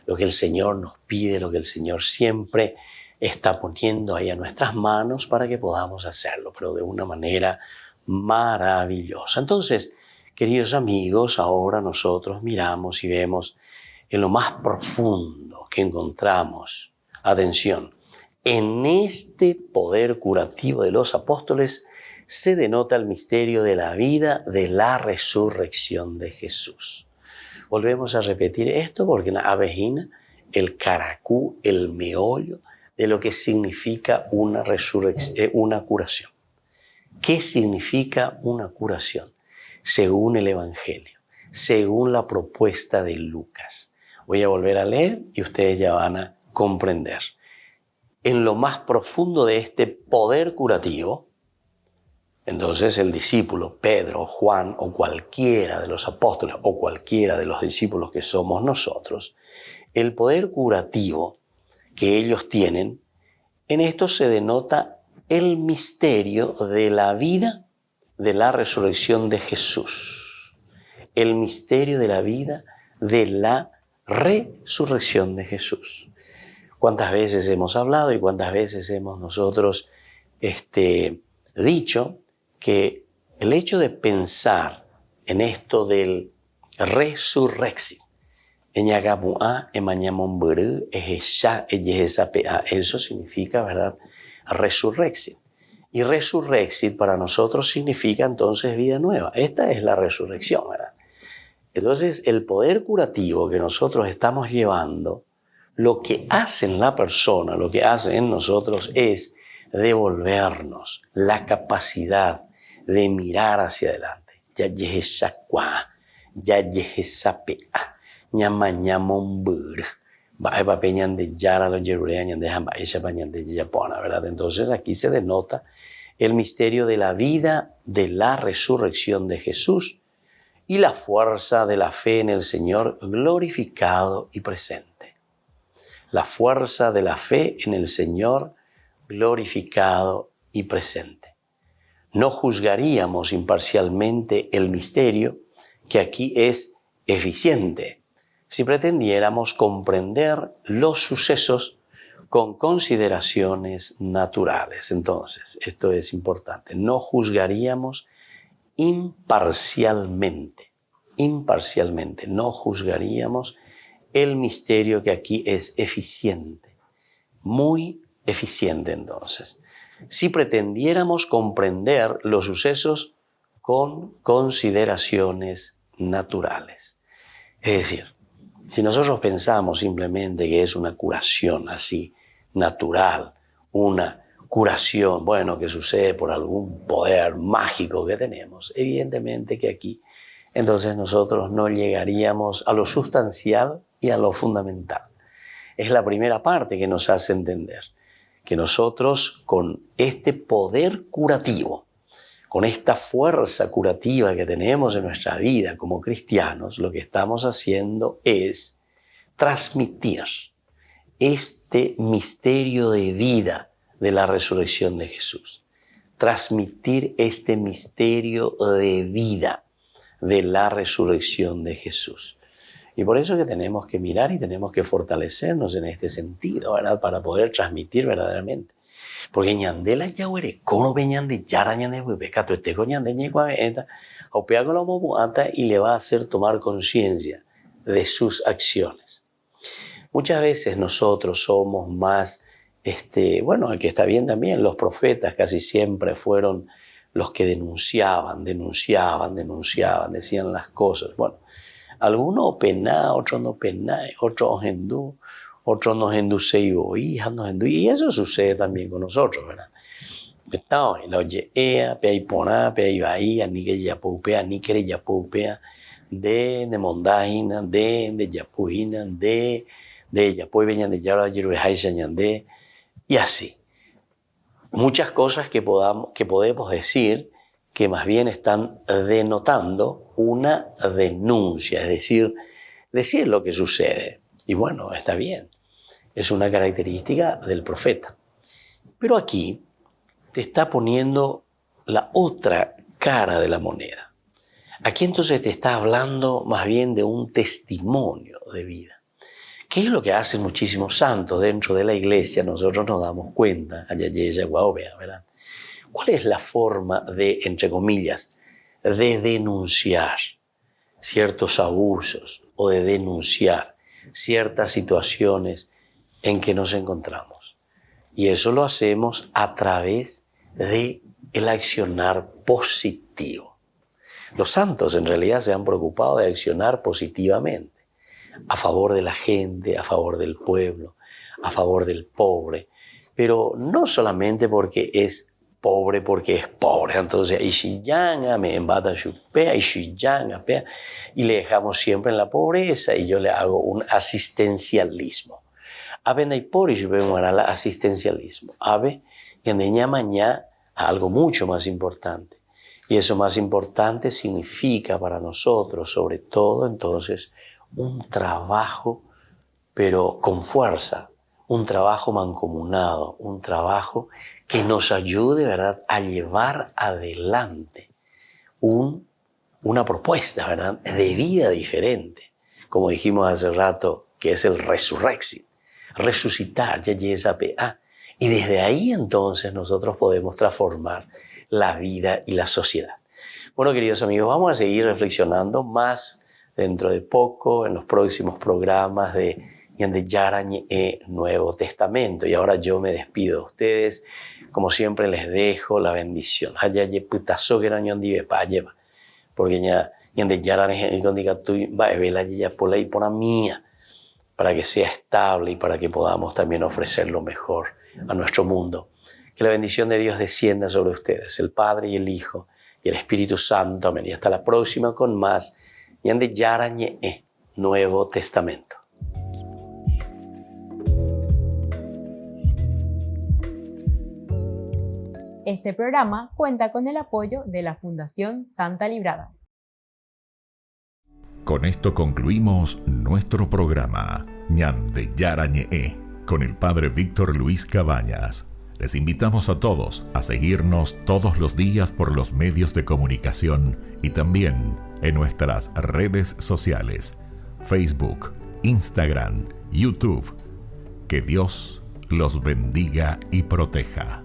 Lo que el Señor nos pide, lo que el Señor siempre está poniendo ahí a nuestras manos para que podamos hacerlo, pero de una manera maravillosa. Entonces, queridos amigos, ahora nosotros miramos y vemos en lo más profundo que encontramos, atención, en este poder curativo de los apóstoles se denota el misterio de la vida de la resurrección de Jesús. Volvemos a repetir esto porque en la abejina, el caracú, el meollo de lo que significa una curación. ¿Qué significa una curación? Según el Evangelio, según la propuesta de Lucas. Voy a volver a leer y ustedes ya van a comprender. En lo más profundo de este poder curativo, Entonces el discípulo, Pedro, Juan o cualquiera de los apóstoles o cualquiera de los discípulos que somos nosotros, el poder curativo que ellos tienen, en esto se denota el misterio de la vida de la resurrección de Jesús. El misterio de la vida de la resurrección de Jesús. ¿Cuántas veces hemos hablado y cuántas veces hemos nosotros dicho que el hecho de pensar en esto del resurrección, eso significa, ¿verdad?, resurrección. Y resurrección para nosotros significa entonces vida nueva. Esta es la resurrección, ¿verdad? Entonces, el poder curativo que nosotros estamos llevando, lo que hace en la persona, lo que hace en nosotros es devolvernos la capacidad de mirar hacia adelante. Ya yehesakwa, ya yehesapea, ñama ñamombur, va peñan de yara lo yerurean de hamba esa pañan de yapona, ¿verdad? Entonces aquí se denota el misterio de la vida de la resurrección de Jesús y la fuerza de la fe en el Señor glorificado y presente. La fuerza de la fe en el Señor glorificado y presente. No juzgaríamos imparcialmente el misterio, que aquí es eficiente, si pretendiéramos comprender los sucesos con consideraciones naturales. Entonces, esto es importante. No juzgaríamos imparcialmente, no juzgaríamos el misterio, que aquí es eficiente, muy eficiente entonces. Si pretendiéramos comprender los sucesos con consideraciones naturales. Es decir, si nosotros pensamos simplemente que es una curación así, natural, una curación, bueno, que sucede por algún poder mágico que tenemos, evidentemente que aquí, entonces nosotros no llegaríamos a lo sustancial y a lo fundamental. Es la primera parte que nos hace entender que nosotros con este poder curativo, con esta fuerza curativa que tenemos en nuestra vida como cristianos, lo que estamos haciendo es transmitir este misterio de vida de la resurrección de Jesús. Transmitir este misterio de vida de la resurrección de Jesús. Y por eso que tenemos que mirar y tenemos que fortalecernos en este sentido, ¿verdad?, para poder transmitir verdaderamente. Porque ñandela yahuere, kono pe ñande yara ñande huepeca, tu este ñande ñecuaventa, opea con la mobuanta y le va a hacer tomar conciencia de sus acciones. Muchas veces nosotros somos más, bueno, que está bien también, los profetas casi siempre fueron los que denunciaban, decían las cosas. Bueno, algunos pená, otros no pená, otros hindú, otros no hindú se hijas no hindú, y eso sucede también con nosotros, ¿verdad? Entonces, lo lleea, pe ipona, pe ibaía, ni que yapupea, ni que yapupea, de mondajina, de yapujina, de yapuy veñan de yara yerujay ñande, y así. Muchas cosas que podemos decir que más bien están denotando una denuncia, es decir lo que sucede. Y bueno, está bien, es una característica del profeta. Pero aquí te está poniendo la otra cara de la moneda. Aquí entonces te está hablando más bien de un testimonio de vida. ¿Qué es lo que hacen muchísimos santos dentro de la iglesia? Nosotros nos damos cuenta, ¿verdad? ¿Cuál es la forma de, entre comillas, de denunciar ciertos abusos o de denunciar ciertas situaciones en que nos encontramos? Y eso lo hacemos a través del accionar positivo. Los santos en realidad se han preocupado de accionar positivamente, a favor de la gente, a favor del pueblo, a favor del pobre, pero no solamente porque es pobre, entonces y le dejamos siempre en la pobreza y yo le hago un asistencialismo. Asistencialismo. a algo mucho más importante. Y eso más importante significa para nosotros, sobre todo entonces, un trabajo, pero con fuerza, un trabajo mancomunado, un trabajo que nos ayude, ¿verdad?, a llevar adelante una propuesta, ¿verdad?, de vida diferente. Como dijimos hace rato, que es el resurrexit, resucitar, ya esa PA. Y desde ahí entonces nosotros podemos transformar la vida y la sociedad. Bueno, queridos amigos, vamos a seguir reflexionando más dentro de poco en los próximos programas de Yarañe Nuevo Testamento. Y ahora yo me despido de ustedes. Como siempre les dejo la bendición. Porque Yande Yarañe va a ver ya por ahí por la mía, para que sea estable y para que podamos también ofrecer lo mejor a nuestro mundo. Que la bendición de Dios descienda sobre ustedes, el Padre y el Hijo y el Espíritu Santo. Amén. Y hasta la próxima con más Yande Yarañe Nuevo Testamento. Este programa cuenta con el apoyo de la Fundación Santa Librada. Con esto concluimos nuestro programa Ñande Yarañe con el Padre Víctor Luis Cabañas. Les invitamos a todos a seguirnos todos los días por los medios de comunicación y también en nuestras redes sociales, Facebook, Instagram, YouTube. Que Dios los bendiga y proteja.